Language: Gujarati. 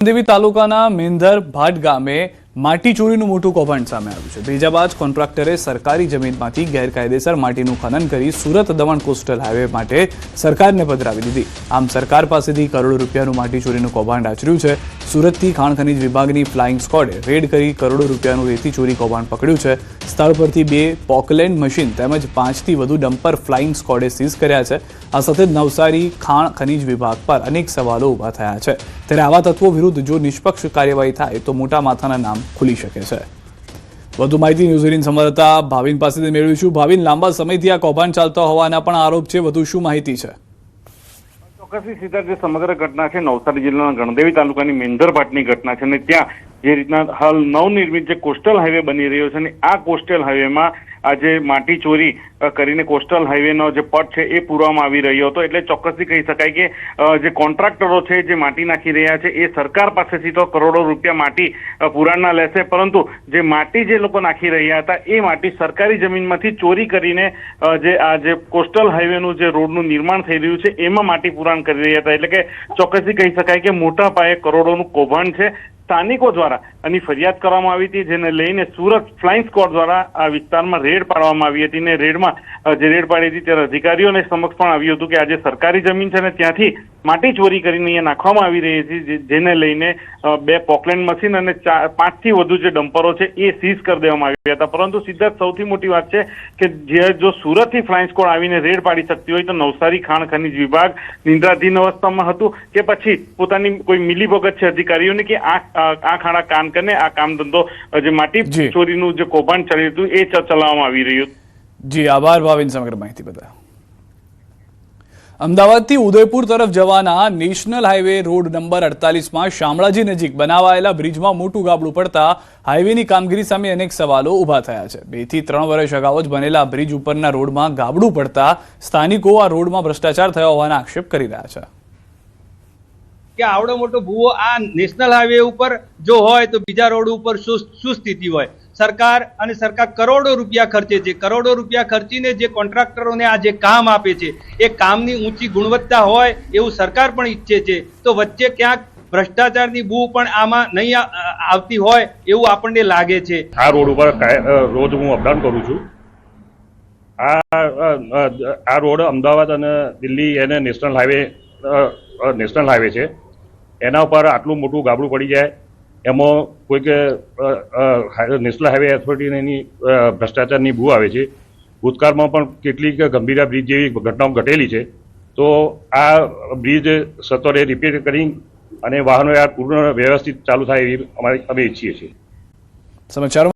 દેવી તાલુકાના મેંધર ભાટ ગામે માટી ચોરીનું મોટું કૌભાંડ સામે આવ્યું છે। ભેજાબાજ કોન્ટ્રાક્ટરે સરકારી જમીનમાંથી ગેરકાયદેસર માટીનું ખનન કરી સુરત દમણ કોસ્ટલ હાઈવે માટે સરકારને પધરાવી દીધી। આમ સરકાર પાસેથી કરોડો રૂપિયાનું માટી ચોરીનું કૌભાંડ આચર્યું છે। સુરતથી ખાણ ખનીજ વિભાગની ફ્લાઇંગ સ્ક્વોડે રેડ કરી કરોડો રૂપિયાનું રેતી ચોરી કૌભાંડ પકડ્યું છે। સ્થળ પરથી 2 પોકલેન્ડ મશીન તેમજ 5થી વધુ ડમ્પર ફ્લાઇંગ સ્ક્વોડે સીઝ કર્યા છે। આ સાથે નવસારી ખાણ ખનીજ વિભાગ પર અનેક સવાલો ઊભા થયા છે। ત્યારે આવા તત્વો વિરુદ્ધ જો નિષ્પક્ષ કાર્યવાહી થાય તો મોટા માથાના નામ ખુલી શકે છે। વધુ માહિતી ન્યૂઝ 18 સંવાદદાતા ભાવિન પાસેથી મેળવીશું। ભાવિન, લાંબા સમયથી આ કૌભાંડ ચાલતો હોવાના પણ આરોપ છે, વધુ શું માહિતી છે? ચોક્કસથી સીધા જે સમગ્ર ઘટના છે નવસારી જિલ્લાના ગણદેવી તાલુકાની મેંધર ભાટની ઘટના છે અને ત્યાં જે રીતના હાલ નવનિર્મિત જે કોસ્ટલ હાઈવે બની રહ્યો છે અને આ કોસ્ટલ હાઈવેમાં આજે માટી ચોરી કરીને કોસ્ટલ હાઈવેનો જે પટ છે એ પૂરવામાં આવી રહ્યો હતો। એટલે ચોક્કસથી કહી શકાય કે જે કોન્ટ્રાક્ટરો છે જે માટી નાખી રહ્યા છે એ સરકાર પાસેથી તો કરોડો રૂપિયા માટી પુરાણના લેશે, પરંતુ જે માટી જે લોકો નાખી રહ્યા હતા એ માટી સરકારી જમીનમાંથી ચોરી કરીને જે કોસ્ટલ હાઈવેનું જે રોડનું નિર્માણ થઈ રહ્યું છે એમાં માટી પુરાણ કરી રહ્યા હતા। એટલે કે ચોક્કસથી કહી શકાય કે મોટા પાયે કરોડોનું કૌભાંડ છે। સ્થાનિકો દ્વારા આની ફરિયાદ કરવામાં આવી હતી, જેને લઈને સુરત ફ્લાઇંગ સ્ક્વોડ દ્વારા આ વિસ્તારમાં રેડ પાડવામાં આવી હતી અને રેડમાં જે રેડ પાડી હતી ત્યારે અધિકારીઓને સમક્ષ પણ આવ્યું હતું કે આ જે સરકારી જમીન છે ને ત્યાંથી માટી ચોરી કરીને અહીંયા નાખવામાં આવી રહી હતી, જેને લઈને 2 પોકલેન્ડ મશીન અને 5થી વધુ જે ડમ્પરો છે એ સીઝ કરી દેવામાં આવ્યા હતા। પરંતુ સીધા સૌથી મોટી વાત છે કે જો સુરતથી ફ્લાઇંગ સ્ક્વોડ આવીને રેડ પાડી શકતી હોય તો નવસારી ખાણ ખનીજ વિભાગ નિંદ્રાધીન અવસ્થામાં હતું કે પછી પોતાની કોઈ મિલીભગત છે અધિકારીઓની કે આ ખાડા કાન કરીને આ કામ ધંધો જે માટી ચોરીનું જે કૌભાંડ ચાલી હતું એ ચલાવવામાં આવી રહ્યું। જી આભાર ભાવિન સમગ્ર માહિતી બદલ। અમદાવાદથી ઉદયપુર તરફ જવાના નેશનલ હાઈવે રોડ નંબર 48માં શામળાજી નજીક બનાવાયેલા બ્રિજમાં મોટું ગાબડું પડતા હાઈવેની કામગીરી સામે અનેક સવાલો ઊભા થયા છે। 2 થી 3 વર્ષ અગાઉ જ બનેલા બ્રિજ ઉપરના રોડમાં ગાબડું પડતા સ્થાનિકો આ રોડમાં ભ્રષ્ટાચાર થયો હોવાના આક્ષેપ કરી રહ્યા છે કે આવડો મોટો ભૂવો આ નેશનલ હાઈવે ઉપર જો હોય તો બીજા રોડ ઉપર શું સ્થિતિ હોય। સરકાર કરોડો રૂપિયા ખર્ચે છે, કરોડો રૂપિયા ખર્ચીને જે કોન્ટ્રાક્ટરોને આ જે કામ આપે છે એ કામની ઊંચી ગુણવત્તા હોય એવું સરકાર પણ ઈચ્છે છે, તો વચ્ચે ક્યાંક ભ્રષ્ટાચારની બૂ પણ આમાં નહીં આવતી હોય એવું આપણને લાગે છે। આ રોડ ઉપર રોજ હું અપડાઉન કરું છું। આ રોડ અમદાવાદ અને દિલ્હી એને નેશનલ હાઈવે છે। એના ઉપર આટલું મોટું ગાબડું પડી જાય એમાં કોઈક નેશનલ હાઈવે ઓથોરિટીની ભ્રષ્ટાચારની બૂ આવે છે। ભૂતકાળમાં પણ કેટલીક ગંભીરા બ્રિજ જેવી ઘટનાઓ ઘટેલી છે, તો આ બ્રિજ સત્વરે રિપેર કરી અને વાહનો પૂર્ણ વ્યવસ્થિત ચાલુ થાય એવી અમે ઈચ્છીએ છીએ। સમાચારો